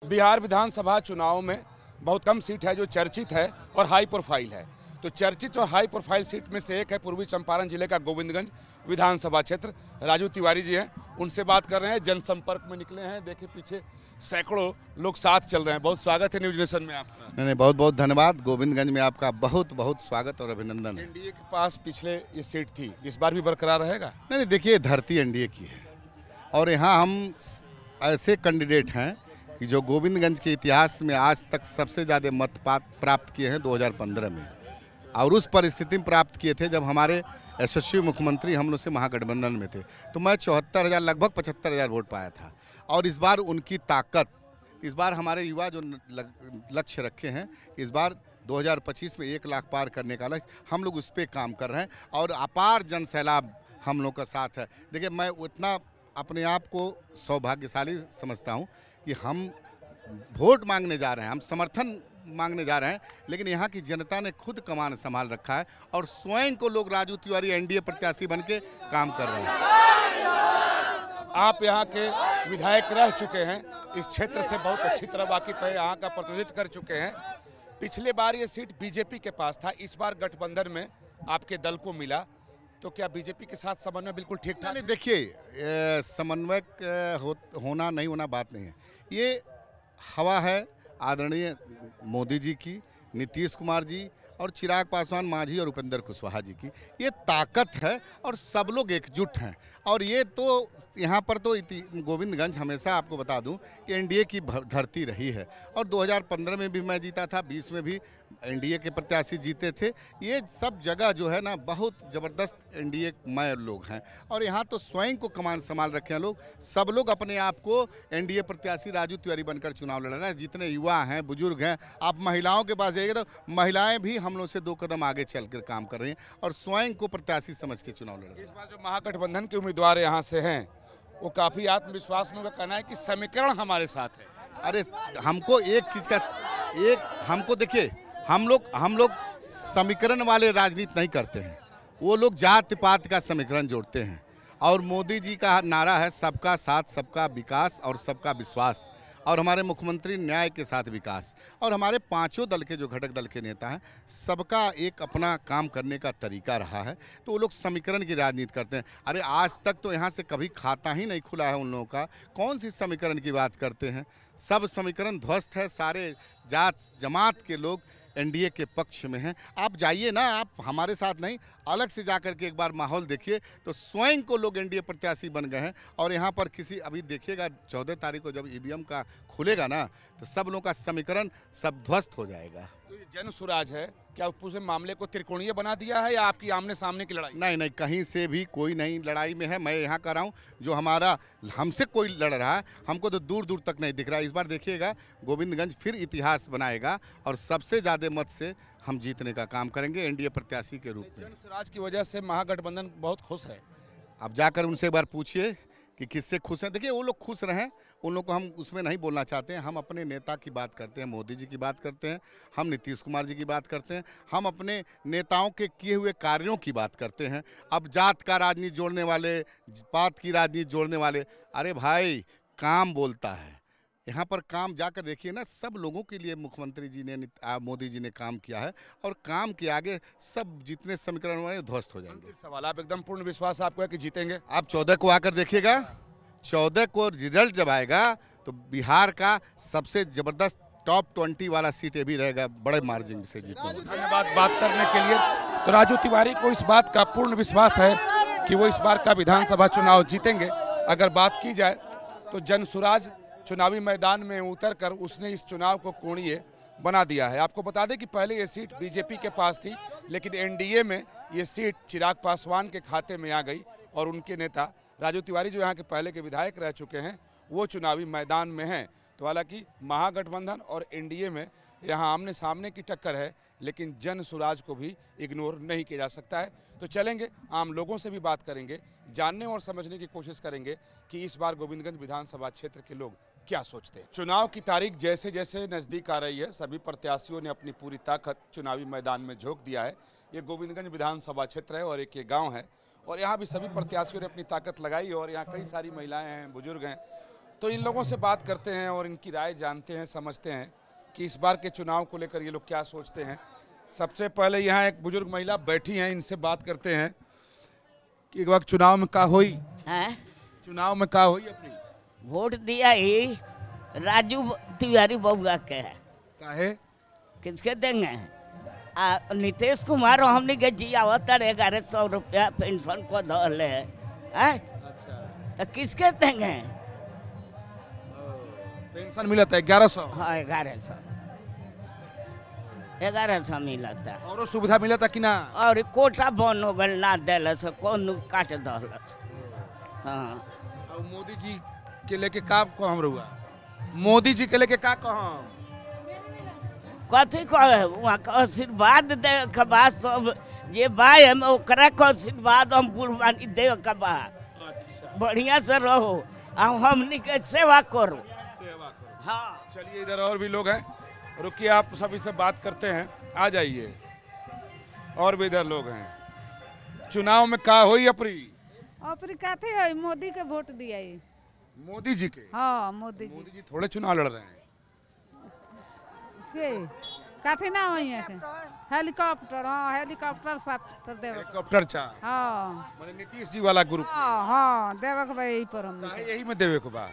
बिहार विधानसभा चुनाव में बहुत कम सीट है जो चर्चित है और हाई प्रोफाइल है। तो चर्चित और हाई प्रोफाइल सीट में से एक है पूर्वी चंपारण जिले का गोविंदगंज विधानसभा क्षेत्र। राजू तिवारी जी हैं, उनसे बात कर रहे हैं। जनसंपर्क में निकले हैं। देखिए पीछे सैकड़ों लोग साथ चल रहे हैं। बहुत स्वागत है न्यूज नेशन में आपका। नहीं, बहुत बहुत धन्यवाद। गोविंदगंज में आपका बहुत बहुत स्वागत और अभिनंदन है। एनडीए के पास पिछले ये सीट थी, इस बार भी बरकरार रहेगा? नहीं, देखिए धरती एनडीए की है और यहाँ हम ऐसे कैंडिडेट हैं कि जो गोविंदगंज के इतिहास में आज तक सबसे ज़्यादा मत प्राप्त किए हैं 2015 में, और उस परिस्थिति में प्राप्त किए थे जब हमारे यशस्वी मुख्यमंत्री हम लोग से महागठबंधन में थे। तो मैं 74,000 लगभग 75,000 वोट पाया था। और इस बार उनकी ताकत, इस बार हमारे युवा जो लक्ष्य रखे हैं, इस बार 2025 में 1 लाख पार करने का लक्ष्य, हम लोग उस पर काम कर रहे हैं और अपार जन सैलाब हम लोग का साथ है। देखिए मैं उतना अपने आप को सौभाग्यशाली समझता हूँ कि हम वोट मांगने जा रहे हैं, हम समर्थन मांगने जा रहे हैं, लेकिन यहाँ की जनता ने खुद कमान संभाल रखा है और स्वयं को लोग राजू तिवारी एनडीए प्रत्याशी बन के काम कर रहे हैं। आप यहाँ के विधायक रह चुके हैं, इस क्षेत्र से बहुत अच्छी तरह वाकिफ है, यहाँ का प्रतिनिधित्व कर चुके हैं। पिछले बार ये सीट बीजेपी के पास था, इस बार गठबंधन में आपके दल को मिला, तो क्या बीजेपी के साथ समन्वय बिल्कुल ठीक ठाक? नहीं, देखिए समन्वय होना नहीं होना बात नहीं है। ये हवा है आदरणीय मोदी जी की, नीतीश कुमार जी और चिराग पासवान मांझी और उपेंद्र कुशवाहा जी की। ये ताकत है और सब लोग एकजुट हैं। और ये तो यहाँ पर तो गोविंदगंज हमेशा आपको बता दूं कि एनडीए की धरती रही है और 2015 में भी मैं जीता था, 20 में भी एनडीए के प्रत्याशी जीते थे। ये सब जगह जो है ना बहुत ज़बरदस्त एनडीए मय लोग हैं और यहाँ तो स्वयं को कमान संभाल रखे हैं लोग। सब लोग अपने आप को एनडीए प्रत्याशी राजू तिवारी बनकर चुनाव लड़ रहे हैं। जितने युवा हैं, बुजुर्ग हैं, आप महिलाओं के पास जाइएगा तो महिलाएं भी हम लोग से 2 कदम आगे चलकर काम कर रही हैं और स्वयं को प्रत्याशी समझ के चुनाव लड़ रहे हैं। इस बार जो महागठबंधन के उम्मीदवार यहाँ से हैं वो काफ़ी आत्मविश्वास में, कहना है कि समीकरण हमारे साथ है। अरे हमको एक चीज़ का हमको देखिए, हम लोग समीकरण वाले राजनीति नहीं करते हैं। वो लोग जाति पात का समीकरण जोड़ते हैं और मोदी जी का नारा है सबका साथ, सबका विकास और सबका विश्वास, और हमारे मुख्यमंत्री न्याय के साथ विकास, और हमारे 5 दल के जो घटक दल के नेता हैं सबका एक अपना काम करने का तरीका रहा है। तो वो लोग समीकरण की राजनीति करते हैं। अरे आज तक तो यहाँ से कभी खाता ही नहीं खुला है उन लोगों का, कौन सी समीकरण की बात करते हैं? सब समीकरण ध्वस्त है। सारे जात जमात के लोग एनडीए के पक्ष में हैं। आप जाइए ना, आप हमारे साथ नहीं, अलग से जाकर के एक बार माहौल देखिए तो स्वयं को लोग एनडीए प्रत्याशी बन गए हैं। और यहाँ पर अभी देखिएगा 14 तारीख को जब ईवीएम का खुलेगा ना तो सब लोगों का समीकरण सब ध्वस्त हो जाएगा। तो ये जन सुराज है, क्या पूरे मामले को त्रिकोणीय बना दिया है या आपकी आमने सामने की लड़ाई? नहीं, कहीं से भी कोई नहीं लड़ाई में है। मैं यहाँ कर रहा हूँ, जो हमसे कोई लड़ रहा है हमको तो दूर दूर तक नहीं दिख रहा है। इस बार देखिएगा गोविंदगंज फिर इतिहास बनाएगा और सबसे ज़्यादा मत से हम जीतने का काम करेंगे एनडीए प्रत्याशी के रूप में। जन सुराज की वजह से महागठबंधन बहुत खुश है। अब जाकर उनसे एक बार पूछिए कि किससे खुश हैं। देखिए वो लोग खुश रहें, उन लोग को हम उसमें नहीं बोलना चाहते हैं। हम अपने नेता की बात करते हैं, मोदी जी की बात करते हैं, हम नीतीश कुमार जी की बात करते हैं, हम अपने नेताओं के किए हुए कार्यों की बात करते हैं। अब जात का राजनीति जोड़ने वाले, पात की राजनीति जोड़ने वाले, अरे भाई काम बोलता है। यहाँ पर काम जाकर देखिए ना, सब लोगों के लिए मुख्यमंत्री जी ने, मोदी जी ने काम किया है और काम के आगे सब जितने समीकरण वाले ध्वस्त हो जाएंगे। सवाल, आप एकदम पूर्ण विश्वास आपको है कि जीतेंगे? आप 14 को आकर देखिएगा, 14 को रिजल्ट जब आएगा तो बिहार का सबसे जबरदस्त टॉप 20 वाला सीट भी रहेगा, बड़े मार्जिन से जीतना। धन्यवाद बात करने के लिए। तो राजू तिवारी को इस बात का पूर्ण विश्वास है कि वो इस बार का विधानसभा चुनाव जीतेंगे। अगर बात की जाए तो जनसुराज चुनावी मैदान में उतरकर उसने इस चुनाव को कोणीय बना दिया है। आपको बता दें कि पहले ये सीट बीजेपी के पास थी, लेकिन एनडीए में ये सीट चिराग पासवान के खाते में आ गई और उनके नेता राजू तिवारी जो यहाँ के पहले के विधायक रह चुके हैं वो चुनावी मैदान में हैं। तो हालांकि महागठबंधन और एनडीए में यहाँ आमने सामने की टक्कर है, लेकिन जन सुराज को भी इग्नोर नहीं किया जा सकता है। तो चलेंगे, आम लोगों से भी बात करेंगे, जानने और समझने की कोशिश करेंगे कि इस बार गोविंदगंज विधानसभा क्षेत्र के लोग क्या सोचते हैं। चुनाव की तारीख जैसे जैसे नज़दीक आ रही है, सभी प्रत्याशियों ने अपनी पूरी ताकत चुनावी मैदान में झोंक दिया है। ये गोविंदगंज विधानसभा क्षेत्र है और एक ये गाँव है और यहाँ भी सभी प्रत्याशियों ने अपनी ताकत लगाई और यहाँ कई सारी महिलाएँ हैं, बुजुर्ग हैं। तो इन लोगों से बात करते हैं और इनकी राय जानते हैं, समझते हैं कि इस बार के चुनाव को लेकर ये लोग क्या सोचते हैं। सबसे पहले यहाँ एक बुजुर्ग महिला बैठी हैं, इनसे बात करते हैं कि एक वक्त चुनाव में का हुई हैं? चुनाव में का हुई अपनी वोट दिया ही राजू तिवारी बबुआ के है। काहे किसके देंगे? नीतीश कुमार हमने के जियावतर 1100 रुपया पेंशन को धले है। अच्छा तो किसके देंगे? पेंशन मिला था 1100 हाँ 1100 मिला था। और सुविधा मिला था कि ना? और कोटा बन हो गल ना दिल से कौन काट दल। हाँ और मोदी जी के लेके का कहम रहुआ? मोदी जी के लेके का कहम? कथी कहे वहाँ का आशीर्वाद दे के बाद सब जे भाई हम ओकरा के आशीर्वाद हम कुर्बानी दे के बाद बढ़िया से रहो और हमनी के सेवा करो। हाँ चलिए इधर और भी लोग हैं, रुकिए आप सभी से बात करते हैं, आ जाइए। और भी इधर लोग हैं। चुनाव में का हुई अपनी काथे है मोदी के वोट दिया ही। मोदी जी के? हाँ मोदी जी थोड़े चुनाव लड़ रहे हैं के काथे ना हुई है के हेलीकॉप्टर। हाँ हेलीकॉप्टर सब कर देव। हेलीकॉप्टर चा हाँ माने नीतीश जी वाला ग्रुप। हाँ देवक भाई यही पर हम काहे यही में देवे को बा?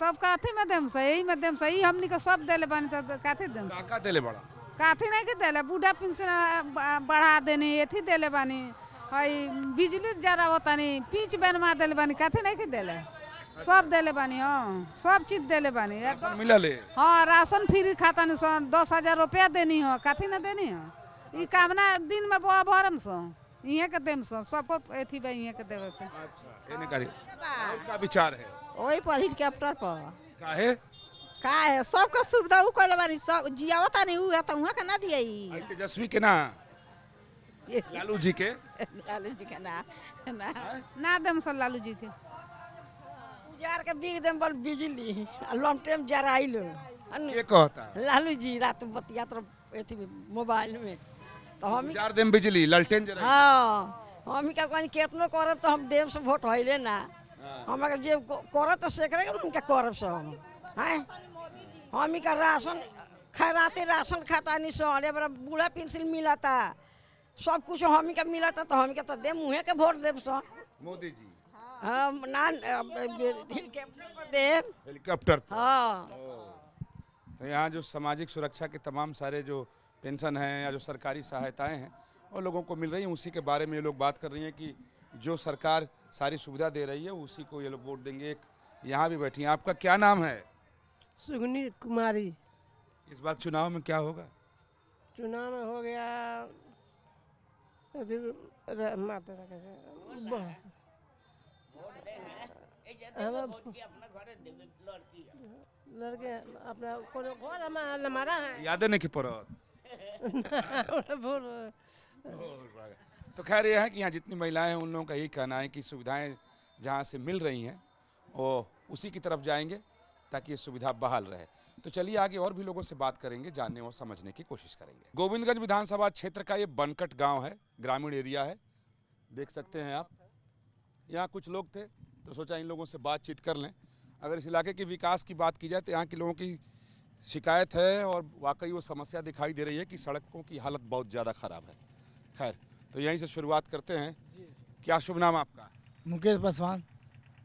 तब काथे में देम से यही में देम से ही हमनी के सब देले बानी त काथे देम काका देले बड़ा काथे नहीं के देले बूढ़ा पेंशन बढ़ा देनी एथी देले बानी हई बिजली जरा होतानी पीच बनवा देले बानी काथे नहीं के देले सब देले बानी। हाँ सब चीज देले बानी। राशन मिला ले? हाँ राशन फ्री खाता नहीं सो 10,000 रुपया देनी हो काथी ना देनी हो। ई कामना दिन में बुआ भरम सो इहे के देम सो सबको एथी बा इहे के देवे के। अच्छा एने करी का विचार है? ओही पर हेलीकॉप्टर पर काहे का है सबका सुविधा उ कइले बानी सब जियावता नहीं हुआ त उहा के ना दियई। आई तेजस्वी के ना लालू जी के? लालू जी के ना देम सो लालू जी के उजार के बिग देम बल बिजली लम टाइम जराइलो के कहता? लालू जी रात बतियात एथी मोबाइल में तो हम 4 दिन बिजली ललटेन जरा। हाँ हम का कहनी केतनो करब तो हम देव से वोट होइले ना। हम अगर जे करत तो सेकरे के उनके करब से हम हैं। हम का राशन खैराते राशन खाता नहीं सो अरे बड़ा बूढ़ा पेंशन मिला था सब कुछ हम का मिला था तो हम के तो दे मुहे के वोट देव सो मोदी जी। हम ना हेलीकॉप्टर पर देव हेलीकॉप्टर पर। हाँ तो यहाँ जो सामाजिक सुरक्षा के तमाम सारे जो पेंशन हैं या जो सरकारी सहायताएं हैं और लोगों को मिल रही हैं उसी के बारे में ये लोग बात कर रही हैं कि जो सरकार सारी सुविधा दे रही है उसी को ये लोग वोट देंगे। एक यहाँ भी बैठी हैं। आपका क्या नाम है? सुगनी कुमारी। इस बार चुनाव में क्या होगा? चुनाव में हो गया लड़के अपना घर हमारा है यादें नहीं कि परत। तो खैर ये है कि यहाँ जितनी महिलाएं हैं उन लोगों का यही कहना है कि सुविधाएं जहाँ से मिल रही हैं वो उसी की तरफ जाएंगे ताकि ये सुविधा बहाल रहे। तो चलिए आगे और भी लोगों से बात करेंगे, जानने और समझने की कोशिश करेंगे। गोविंदगंज विधानसभा क्षेत्र का ये बनकट गांव है, ग्रामीण एरिया है, देख सकते हैं आप। यहाँ कुछ लोग थे तो सोचा इन लोगों से बातचीत कर लें। अगर इस इलाके के विकास की बात की जाए तो यहाँ के लोगों की शिकायत है और वाकई वो समस्या दिखाई दे रही है कि सड़कों की हालत बहुत ज़्यादा ख़राब है। खैर तो यहीं से शुरुआत करते हैं। क्या शुभ नाम आपका? मुकेश पासवान।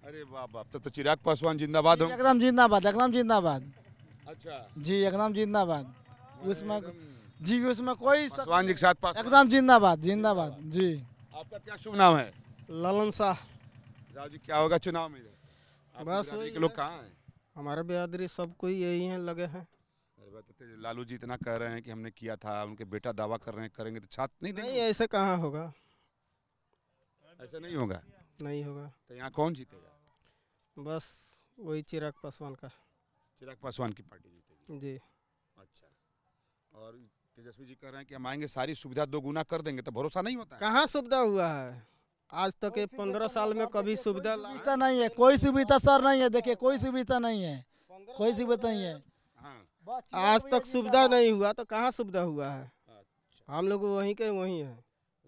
अरे वाह बाप, तब तो चिराग पासवान जिंदाबाद हो। एकदम जिंदाबाद, एकदम जिंदाबाद। अच्छा जी एकदम जिंदाबाद। उसमें जी उसमें कोई पासवान जी के साथ पास एकदम जिंदाबाद जिंदाबाद जी। आपका क्या शुभ नाम है? ललन शाह। राव जी क्या होगा चुनाव में? बस के लोग कहाँ हैं? हमारे बिरादरी सब कोई यही हैं लगे हैं। लालू जी इतना कह रहे हैं कि हमने किया था, उनके बेटा दावा कर रहे हैं करेंगे, तो छात्र नहीं देंगे? नहीं ऐसे कहाँ होगा, ऐसा नहीं होगा। नहीं होगा। तो यहाँ कौन जीतेगा? बस वही चिराग पासवान का। चिराग पासवान की पार्टी जीतेगी? जी। अच्छा, और तेजस्वी जी कह रहे हैं कि हम आएंगे सारी सुविधा 2 गुना कर देंगे, तो भरोसा नहीं होता है? कहाँ सुविधा हुआ है आज तक के 15 साल में कभी सुविधा नहीं है, कोई सुविधा सर नहीं है। देखिए कोई सुविधा नहीं है, कोई सुविधा नहीं है। आज तक सुविधा नहीं हुआ तो कहाँ सुविधा हुआ है? हम लोग वहीं के वहीं हैं।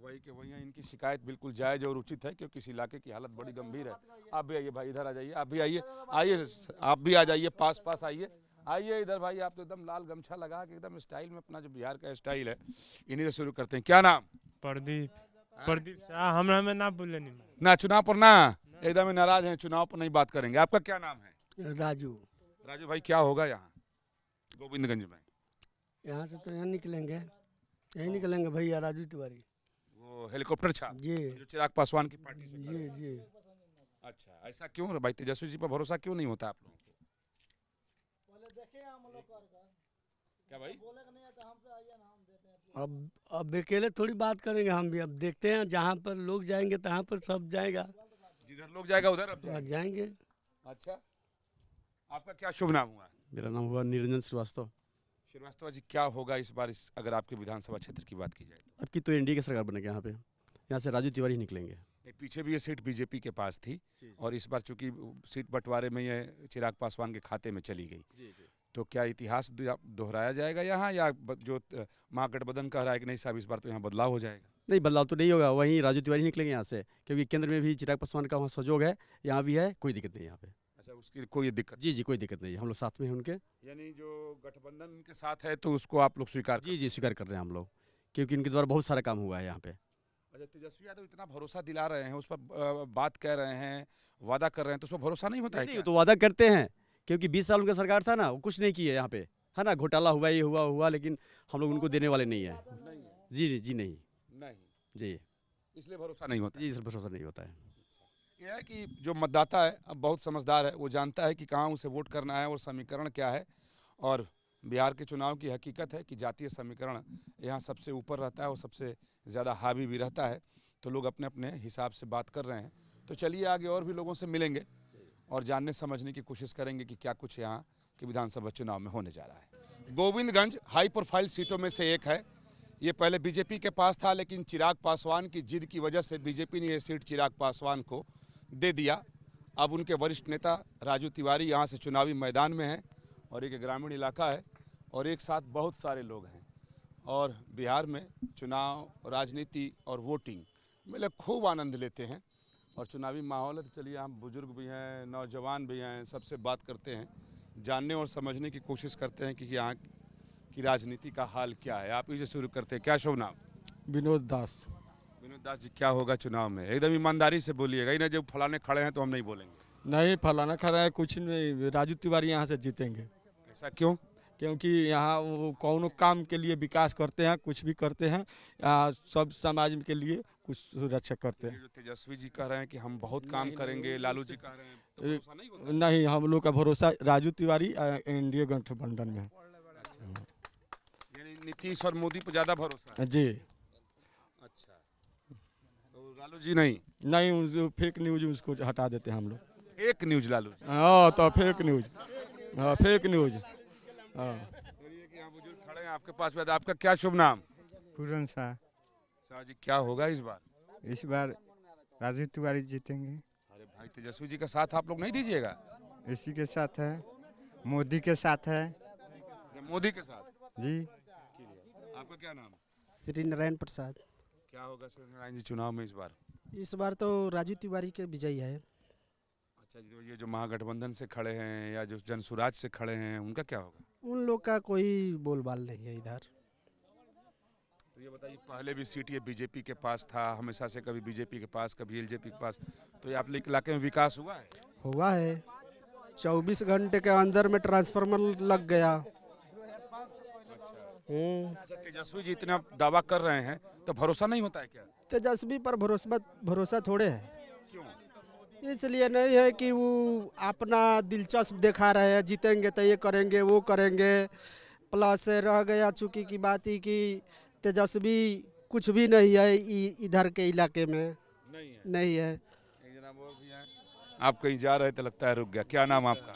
वही के वही इनकी शिकायत बिल्कुल जायज और उचित है, क्योंकि इस इलाके की हालत बड़ी गंभीर है। आप भी आइए भाई, इधर आ जाइए, आप भी आइए, आइए आप भी आ जाइए, पास आइए, आइए इधर भाई। आप तो एकदम लाल गमछा लगा के एकदम स्टाइल में, अपना जो बिहार का स्टाइल है, इन्हीं से शुरू करते हैं। क्या नाम? प्रदीप शाह। हमरा में ना बोले नहीं ना चुनाव पर ना एकदम नाराज हैं, चुनाव पर नहीं बात करेंगे। आपका क्या नाम है? राजू। राजू भाई, क्या होगा यहाँ गोविंदगंज में? यहाँ से तो यहाँ निकलेंगे, यहीं निकलेंगे भैया राजू तिवारी। वो हेलीकॉप्टर छाप जी जो चिराग पासवान की पार्टी से जी जी। अच्छा, ऐसा क्यों भाई? तेजस्वी जी पर भरोसा क्यों नहीं होता आप लोगों को? क्या भाई? अब अकेले थोड़ी बात करेंगे हम भी, अब देखते हैं जहाँ पर लोग जाएंगे तहाँ पर सब जाएगा। जिधर लोग जाएगा उधर अब जाएंगे। अच्छा, आपका क्या शुभ नाम हुआ? मेरा नाम हुआ निरंजन श्रीवास्तव। श्रीवास्तव जी, क्या होगा इस बार अगर आपके विधानसभा क्षेत्र की बात की जाए? अब की तो एनडीए की सरकार बनेगी यहाँ पे, यहाँ से राजू तिवारी निकलेंगे। पीछे भी ये सीट बीजेपी के पास थी और इस बार चूंकि सीट बंटवारे में ये चिराग पासवान के खाते में चली गई, तो क्या इतिहास दोहराया जाएगा यहाँ, या जो महागठबंधन कह रहा है कि नहीं साहब इस बार तो यहाँ बदलाव हो जाएगा? नहीं, बदलाव तो नहीं होगा, वहीं राजू तिवारी निकलेंगे यहाँ से, क्योंकि केंद्र में भी चिराग पासवान का वहाँ सहयोग है, यहाँ भी है, कोई दिक्कत नहीं यहाँ पे। अच्छा, उसकी कोई दिक्कत? जी, कोई दिक्कत नहीं, हम लोग साथ में हैं उनके। यानी जो गठबंधन के साथ है तो उसको आप लोग स्वीकार? जी, स्वीकार कर रहे हैं हम लोग, क्योंकि इनके द्वारा बहुत सारा काम हुआ है यहाँ पे। अच्छा, तेजस्वी यादव इतना भरोसा दिला रहे हैं, उस पर बात कह रहे हैं, वादा कर रहे हैं, तो उस पर भरोसा नहीं होता है? नहीं, तो वादा करते हैं, क्योंकि 20 साल उनका सरकार था ना, वो कुछ नहीं किए यहाँ पे, है ना, घोटाला हुआ, ये हुआ, लेकिन हम लोग उनको देने वाले नहीं है। जी नहीं जी, इसलिए भरोसा नहीं होता? जी, इसलिए भरोसा नहीं होता है। यह है कि जो मतदाता है अब बहुत समझदार है, वो जानता है कि कहाँ उसे वोट करना है और समीकरण क्या है। और बिहार के चुनाव की हकीकत है कि जातीय समीकरण यहाँ सबसे ऊपर रहता है और सबसे ज़्यादा हावी भी रहता है, तो लोग अपने अपने हिसाब से बात कर रहे हैं। तो चलिए आगे और भी लोगों से मिलेंगे और जानने समझने की कोशिश करेंगे कि क्या कुछ यहाँ के विधानसभा चुनाव में होने जा रहा है। गोविंदगंज हाई प्रोफाइल सीटों में से एक है। ये पहले बीजेपी के पास था, लेकिन चिराग पासवान की जिद की वजह से बीजेपी ने ये सीट चिराग पासवान को दे दिया। अब उनके वरिष्ठ नेता राजू तिवारी यहाँ से चुनावी मैदान में हैं और एक ग्रामीण इलाका है और एक साथ बहुत सारे लोग हैं और बिहार में चुनाव, राजनीति और वोटिंग में लोग खूब आनंद लेते हैं और चुनावी माहौल है। तो चलिए, हम बुजुर्ग भी हैं, नौजवान भी हैं, सबसे बात करते हैं, जानने और समझने की कोशिश करते हैं कि यहाँ की राजनीति का हाल क्या है। आप इसे शुरू करते हैं। क्या शुभ नाम? विनोद दास। विनोद दास जी, क्या होगा चुनाव में? एकदम ईमानदारी से बोलिएगा, ही ना जब फलाने खड़े हैं तो हम नहीं बोलेंगे। नहीं, फलाना खड़ा है कुछ नहीं, राजू तिवारी यहाँ से जीतेंगे। ऐसा क्यों? क्योंकि यहाँ वो कौनो काम के लिए विकास करते हैं, कुछ भी करते हैं, सब समाज के लिए कुछ सुरक्षा करते हैं। जो तेजस्वी जी कह रहे हैं कि हम बहुत काम करेंगे, लालू जी कह रहे हैं, तो भरोसा नहीं होता? नहीं, हम लोग का भरोसा राजू तिवारी एनडीए गठबंधन में। यानी नीतीश और मोदी पर ज़्यादा भरोसा है? जी। अच्छा, तो लालू जी नहीं? नहीं, फेक न्यूज उसको हटा देते हैं हम लोग। Fake news Lalu ji? हाँ, तो फेक न्यूज, हाँ फेक न्यूज। हाँ, यहाँ बुजुर्ग खड़े हैं आपके पास। आपका क्या शुभ नाम? पूरन शाह। शाह जी, क्या होगा इस बार? इस बार राजू तिवारी जीतेंगे। अरे भाई, तेजस्वी जी का साथ आप लोग नहीं दीजिएगा? इसी के साथ है, मोदी के साथ है। मोदी के साथ? जी। आपका क्या नाम? श्री नारायण प्रसाद। क्या होगा श्री नारायण जी चुनाव में इस बार? इस बार तो राजू तिवारी के विजयी है। अच्छा, तो ये जो महागठबंधन से खड़े हैं या जो जनसुराज से खड़े हैं, उनका क्या होगा? उन लोग का कोई बोलबाल नहीं है इधर। तो ये बताइए, पहले भी सीट ये बीजेपी के पास था हमेशा से, कभी बीजेपी के पास कभी एलजेपी के पास, तो ये आप लोग इलाके में विकास हुआ है? हुआ है, 24 घंटे के अंदर में ट्रांसफार्मर लग गया। अच्छा, तेजस्वी जी इतना दावा कर रहे हैं तो भरोसा नहीं होता है क्या? तेजस्वी पर भरोसा थोड़े है। क्यों? इसलिए नहीं है कि वो अपना दिलचस्प दिखा रहे हैं, जीतेंगे तो ये करेंगे वो करेंगे। प्लस रह गया चूंकि की बात ही कि तेजस्वी कुछ भी नहीं है इधर के इलाके में, नहीं है। आप कहीं जा रहे थे, लगता है रुक गया। क्या नाम आपका?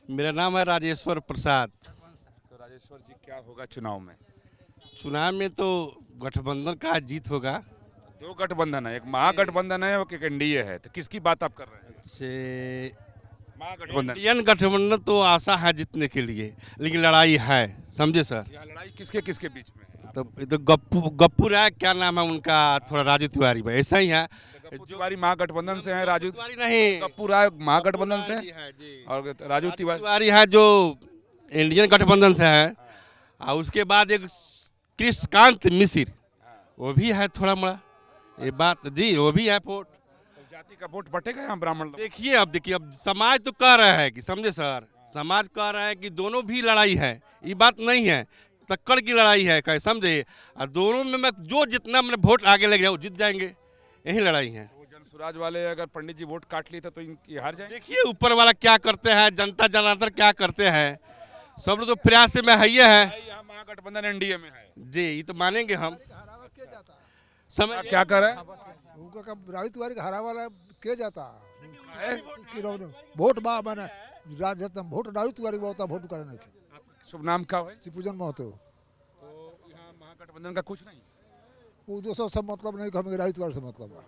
मेरा नाम है राजेश्वर प्रसाद। तो राजेश्वर जी, क्या होगा चुनाव में? चुनाव में तो गठबंधन का जीत होगा। दो गठबंधन है, एक महागठबंधन है और एक एनडीए है, तो किसकी बात आप कर रहे हैं? महागठबंधन। गठबंधन तो आशा है जीतने के लिए, लेकिन लड़ाई है समझे सर। यहाँ लड़ाई किसके किसके बीच में है? तो गप्पू राय क्या नाम है उनका, थोड़ा राजू तिवारी भाई ऐसा ही है। गप्पू तिवारी महागठबंधन से हैं, राजू तिवारी नहीं, गप्पू राय महागठबंधन से और राजू तिवारी है जो इंडियन गठबंधन से है। और उसके बाद एक कृष्णकांत मिश्र, वो भी है थोड़ा मोड़ा, ये बात जी, वो भी है वोट। जाति का वोट बटेगा यहाँ ब्राह्मण। देखिए अब समाज तो कह रहा है कि समझे सर, समाज कह रहा है कि दोनों भी लड़ाई है, ये बात नहीं है, टक्कर की लड़ाई है, कहे समझे। और दोनों में मैं जो जितना मैंने वोट आगे लग गया वो जीत जाएंगे, यही लड़ाई है। वो जनसुराज वाले अगर पंडित जी वोट काट ली तो इनकी हार जाएंगे। देखिए ऊपर वाला क्या करते हैं, जनता जनार्दन क्या करते हैं, सब लोग तो प्रयास में है ही है। यहाँ महागठबंधन एनडीए में है जी, ये तो मानेंगे हम। समझ क्या कर रहे हैं? राजू तिवारी का हरा वाला के जाता है वोट बा मैंने वोट राजू तिवारी होता वोट करने के। शुभ नाम क्या है? शिवपूजन महतो। तो यहाँ महागठबंधन का कुछ नहीं, वो दोस्तों सब मतलब नहीं, हमें राजू तिवारी से मतलब है।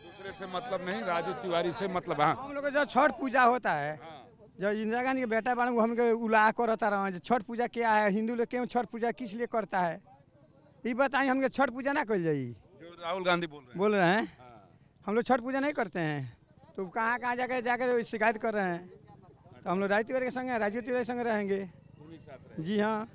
दूसरे से मतलब नहीं, राजू तिवारी से मतलब। हाँ, हम लोग जब छठ पूजा होता है, जब इंदिरा गांधी के बेटा बने वो हमके उलाह करता रहा, छठ पूजा क्या है, हिंदू लोग क्यों छठ पूजा किस लिए करता है, ये बताइए। हमके छठ पूजा ना कर जाइए, जो राहुल गांधी बोल रहे हैं हम लोग छठ पूजा नहीं करते हैं, तो कहाँ कहाँ जाकर शिकायत कर रहे हैं। तो हम लोग राजू तिवारी के संग राजू तिवारी के संग रहेंगे। जी हाँ,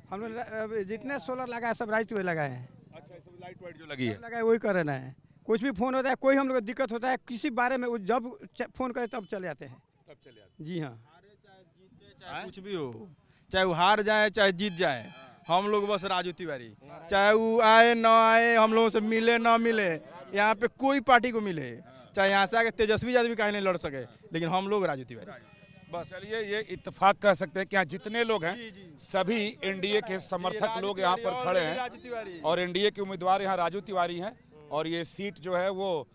हम लोग जितने सोलर लगाए सब राजू तिवारी लगाए हैं। अच्छा, सब लाइट वाइट जो लगी है लगाए वही कर रहे हैं। कुछ भी फोन होता है, कोई हम लोग को दिक्कत होता है किसी बारे में, वो जब फोन करे तब चले जाते हैं। जी हाँ, चाहे कुछ भी हो, चाहे वो हार जाए चाहे जीत जाए, हम लोग बस राजू तिवारी, चाहे वो आए ना आए, हम लोगों से मिले ना मिले, यहाँ पे कोई पार्टी को मिले, चाहे यहाँ से आके तेजस्वी यादव भी कहीं नहीं लड़ सके, लेकिन हम लोग राजू तिवारी बस। चलिए ये इत्तेफाक कह सकते हैं कि यहाँ जितने लोग हैं सभी एनडीए के समर्थक लोग यहाँ पर खड़े हैं और एनडीए के उम्मीदवार यहाँ राजू तिवारी हैं। और ये सीट जो है वो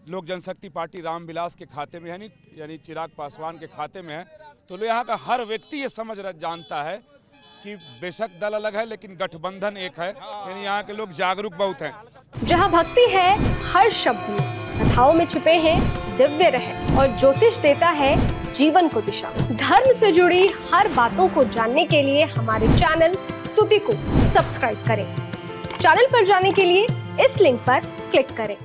लोक जनशक्ति पार्टी रामविलास के खाते में है, यानी चिराग पासवान के खाते में है। तो यहाँ का हर व्यक्ति ये जानता है कि बेशक दल अलग है लेकिन गठबंधन एक है, यानी यहाँ के लोग जागरूक बहुत हैं। जहाँ भक्ति है हर शब्द में, कथाओं में छुपे हैं दिव्य रहस्य और ज्योतिष देता है जीवन को दिशा। धर्म से जुड़ी हर बातों को जानने के लिए हमारे चैनल स्तुति को सब्सक्राइब करें। चैनल पर जाने के लिए इस लिंक पर क्लिक करें।